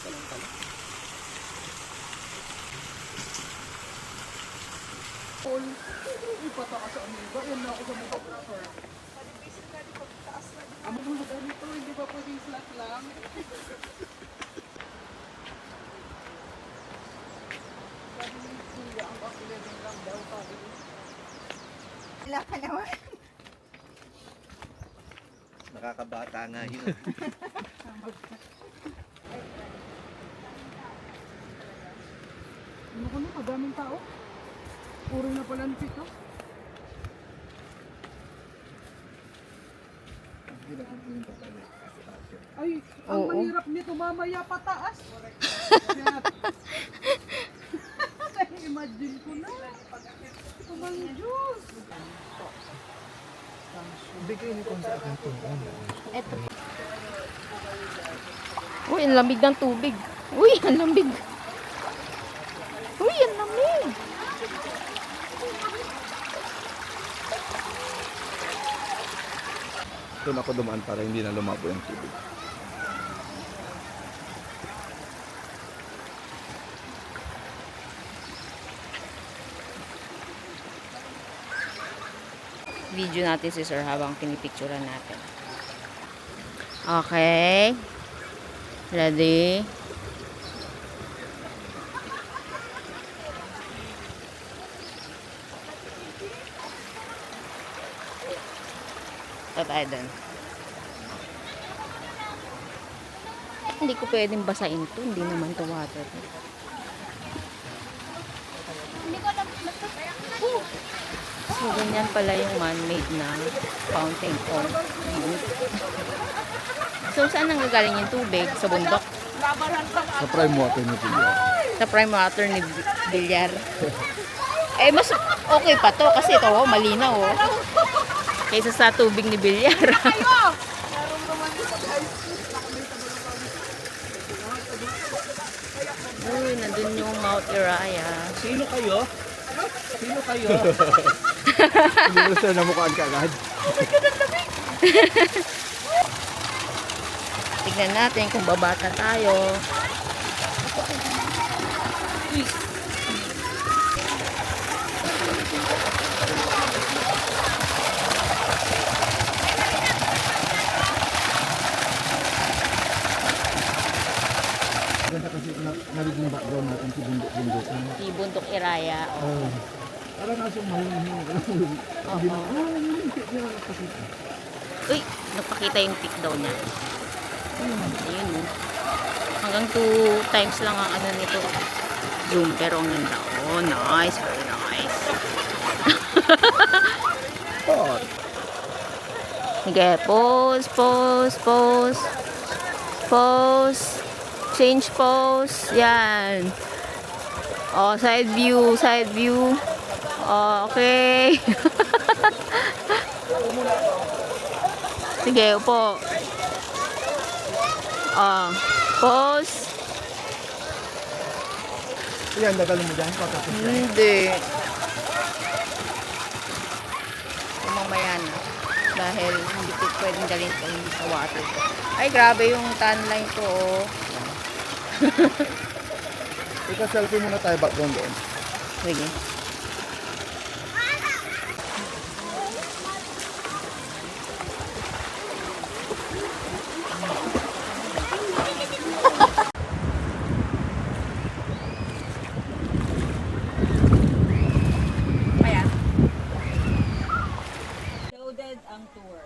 ka lang pala. All, ipatakas sa amiga. Yan na ako sa photographer. Amo mo na ganito, hindi ba pwedeng flat lang? Sabi ni Kuya, ang kakilagin lang daw, sabi ni. Wala ka naman. Nakakabata nga yun. Ano ko na, madaming tao. Puro na pala ng pito. Ay, ang Oo. mahirap nito mamaya pataas. Yan. Imagine ko na. Tumang Diyos. Bigay ni kung sa akin ito. Eto. Uy, ang lamig ng tubig. Uy, ang lamig. Uy, ang lamig. Doon ako dumaan para hindi na lumabo yung tubig. Video natin si Sir habang pinipicturean natin. Okay. Ready? Ito tayo dun. Hindi ko pwedeng basain to. Hindi naman to water. So, ganyan pala yung man-made na fountain or lake. So, saan nang gagaling yung tubig? Sa bundok? Sa prime water ni Pilya. Sa prime water ni Villar. Eh, mas okay pa to kasi ito, oh, malinaw, oh. Kaysa sa tubig ni Villar. Uy, nandun yung Mount Iraya. Sino kayo? Sino kayo? Hindi mo sir namukhaan ka agad. Tignan natin kung babata tayo. Ganda kasi narinig yung background natin si bundok-bundok. Si Bundok Iraya. Oh. Parang nasa mahingin. Uy, nagpakita yung pic daw niya. Ayun, oh. Hanggang 2 times lang ang ano nito. Zoom, pero ang ganda. Oh, nice. Very nice. Oh. Sige, pose, pose, pose. Pose. Change pose. Yan. Oh, side view, side view. Oh, okay. Sige, upo. Oh, pose. Yan, dagalin mo dyan. Papapos yan. Hindi. Mamaya na. Dahil hindi ko pwedeng dalhin ko hindi sa water. Ay, grabe yung tan line ko. Oh. Ika selfie muna tayo background doon. Sige. Loaded ang tour.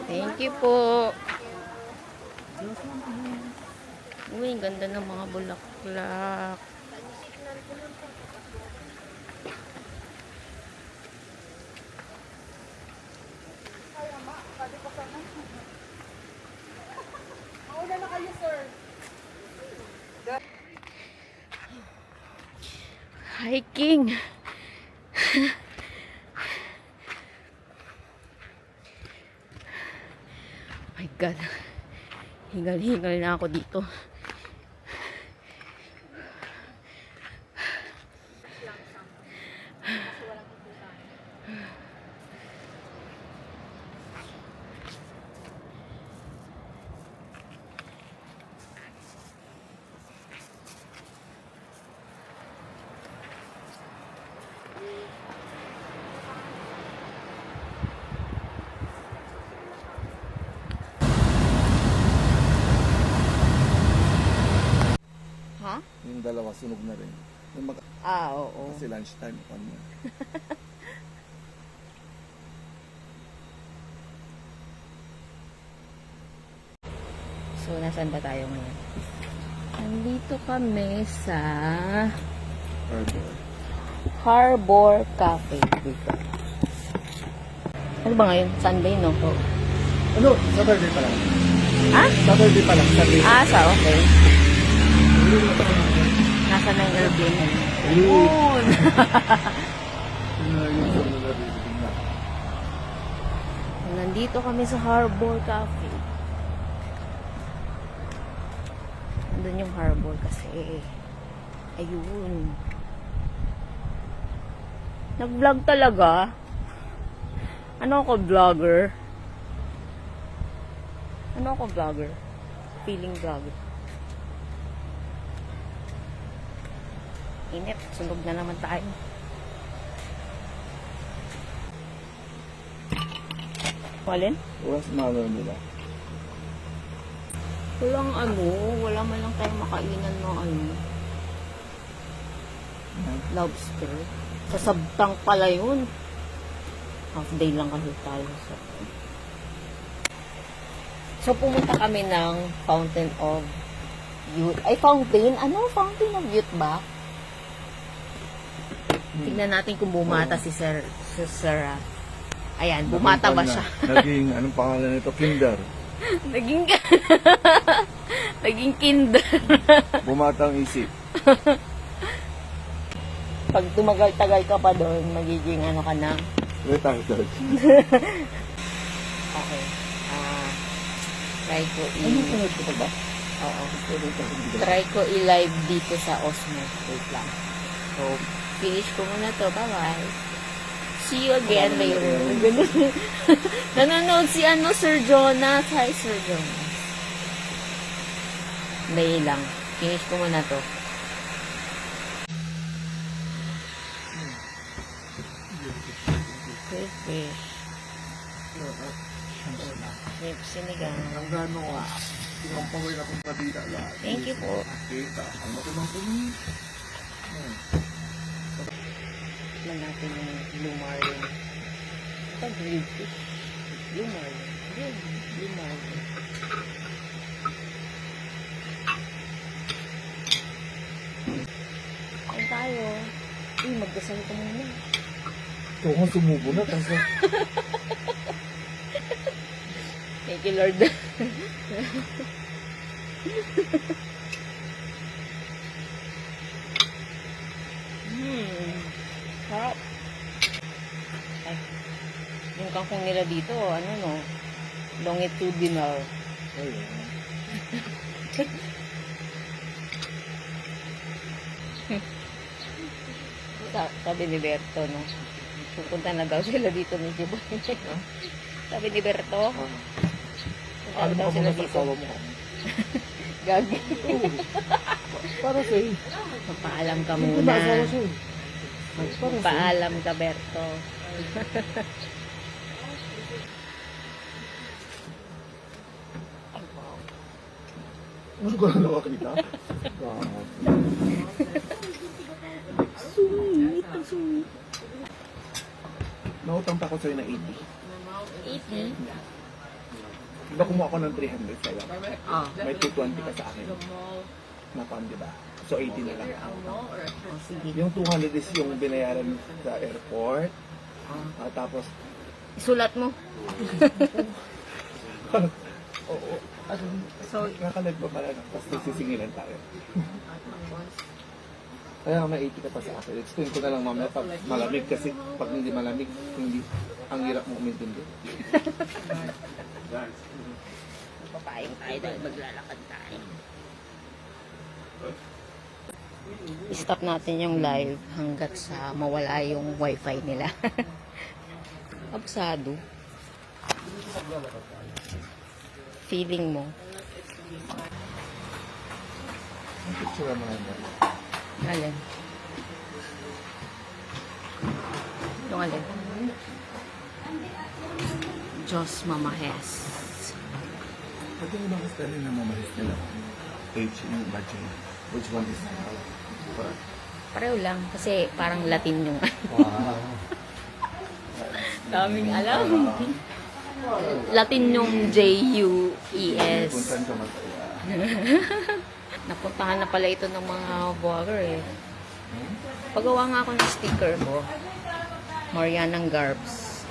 Thank you po. Uy, ang ganda ng mga bulaklak. Mauna na kayo, sir. Hiking. My God. Hingal-hingal na ako dito. dalawa, sunog na rin. Yung mag- Oo. Kasi lunchtime, ano. So, nasaan ba tayo ngayon? Nandito kami sa Harbor. Harbor Cafe dito. Ano ba ngayon? Sunday, no? Ano? Saturday pa lang. Ha? Saturday pa lang. Saturday. Okay. Nasa na yung airplane? Yun! Nandito kami sa Harbor Cafe. Nandun yung harbor kasi. Ayun. Nag-vlog talaga? Ano ako, vlogger? Ano ako, vlogger? Feeling vlogger. Init. Sunog na naman tayo. Walin? Oras malo nila. Walang wala man lang tayo makainan ng lobster. Sa Sabtang pala yun. Half day lang kasi tayo. So, pumunta kami ng Fountain of Youth. Ay, fountain? Ano? Fountain of Youth ba? Tignan natin kung bumata si Sarah. Ayan, bumata ba siya? Naging, anong pangalan nito? Kinder. Naging kinder. Bumatang isip. Pag tumagal-tagal ka pa doon, magiging ano ka na. Retarded. Okay. Try ko Ano sunod ko pa ba? Oo. Try ko i-live dito sa Osmo. Wait lang. So, finish ko muna to. Bye-bye. See you again later. Ganun. Nanonood si Sir Jonas. Hi, Sir Jonas. Dahil lang. Finish ko muna to. Fish. Rib sinigang. Ang gano ka. Pinampaway na kong kadita. Thank you po. Kita. Ang matumang kumi. Tignan natin yung blue marlin. Ito, grilled fish. Blue marlin. Blue marlin. Kain tayo. Uy, magdasal ka muna. Ito kung sumubo na. Kasi Thank you, Lord. Sarap. Ay, yung kangkong nila dito, longitudinal. Sabi ni Berto, no? Pupunta na daw sila dito ni Jiboy. Sabi ni Berto, punta na daw sila dito. Gagi. para sa'yo. Magpaalam ka muna. Magpaalam ka, Berto. Ano ko na nakakita? Sweet. Sweet. Nautang pa ko sa'yo na 80. 80? Diba kumuha ko ng 300 sa'yo? Ah. May 220 ka sa akin. Napam, diba? So 80 na lang. Oh, sige. Yung 200 is yung binayaran sa airport. Tapos, Isulat mo. oo. So, nakalag pa pala. Tapos nagsisingilan tayo. Kaya may 80 ka pa sa akin. Explain ko na lang mamaya pag malamig kasi pag hindi malamig, hindi ang hirap mo umintindi. Papayang tayo dahil maglalakad tayo. I-stop natin yung live hanggat sa mawala yung wifi nila. Absado. Feeling mo. Ang picture mo na. Alin? Yung alin? Diyos mamahes. Pwede mo ba kasi na mamalis nila? Page yung budget. Which one is correct? Pareho lang. Kasi parang Latin yung Wow. daming alam. Latin yung J-U-E-S. Kung saan ka masaya. Napuntahan na pala ito ng mga vlogger eh. Pagawa nga ako ng sticker ko. Marianang Garbs.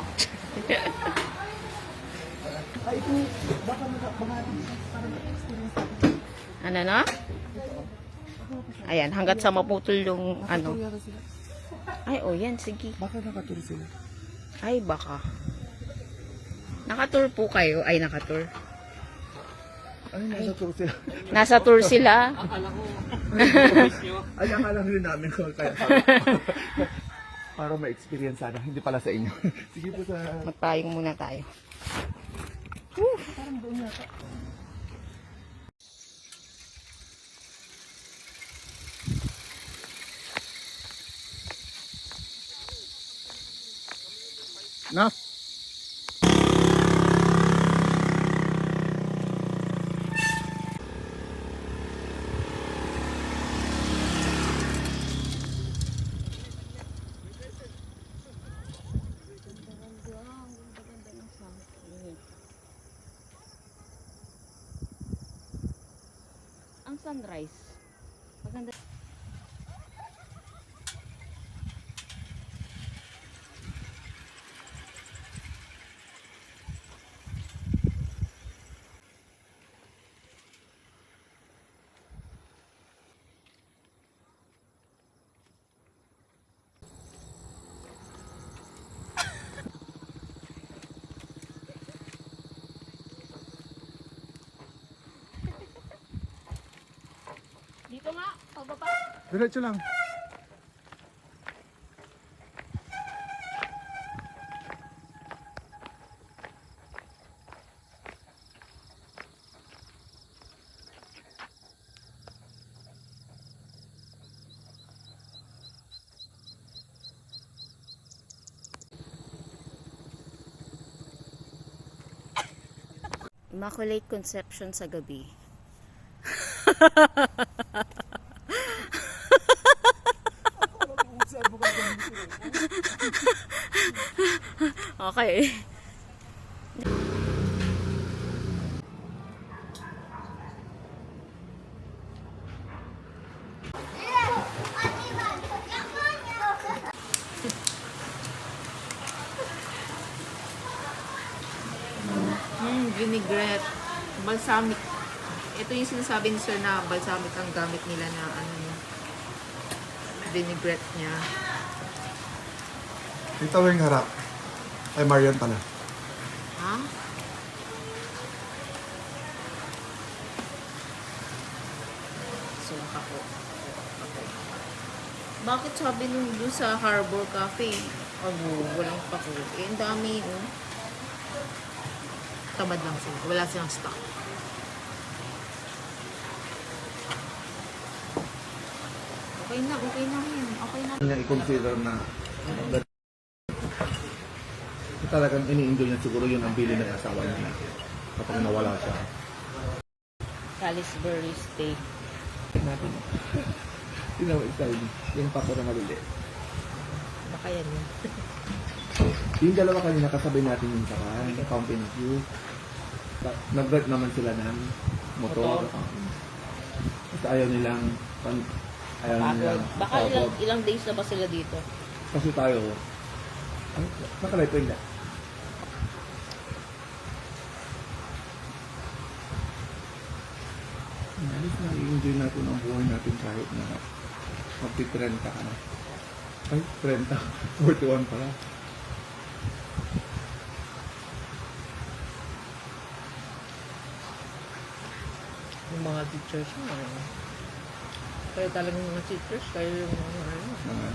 Ano na? Ayan, hanggat sa maputol yung ano. Ay, oh yan, sige. Baka nakaturo sila. Ay, baka. Nakatour po kayo. Ay, nakatour. Ay, nakaturo sila. Nasa tour sila. Ay, akala rin namin ko. Kaya para ma-experience sana. Hindi pala sa inyo. Sige po sa... Magpayong muna tayo. Na? Ang sunrise. Maganda. Dito nga, pagbaba. Diretso lang. Immaculate Conception sa gabi. Okay. Vinaigrette. Balsamic. Ito yung sinasabi ni Sir na balsamic ang gamit nila na ano, vinaigrette niya. Ito yung harap. Ay, Marian pala. Ha? So, ako. Bakit sabi nung doon sa Harbor Cafe? Walang pako. Eh, ang dami, oh. Tamad lang sila. Wala silang stock. Okay na yan. Okay na. Niya i-consider na talagang ini-enjoy niya siguro yun ang bili ng asawa niya kapag nawala siya. Salisbury steak. Natin. Tinawa excited. Yung pato na malili. Baka yan yun. Yung dalawa kanina kasabay natin yung sakay, Fountain View. Nag-rent naman sila ng motor. Kasi ayaw nilang Baka ilang days na ba sila dito? Kasi tayo, nakalay po hindi. Alis na, i-enjoy natin ang buhay natin kahit na magti-30 ka na. Ay, 30. 41 pala. Yung mga teachers mo, kayo talagang mga teachers, kayo yung mga ano.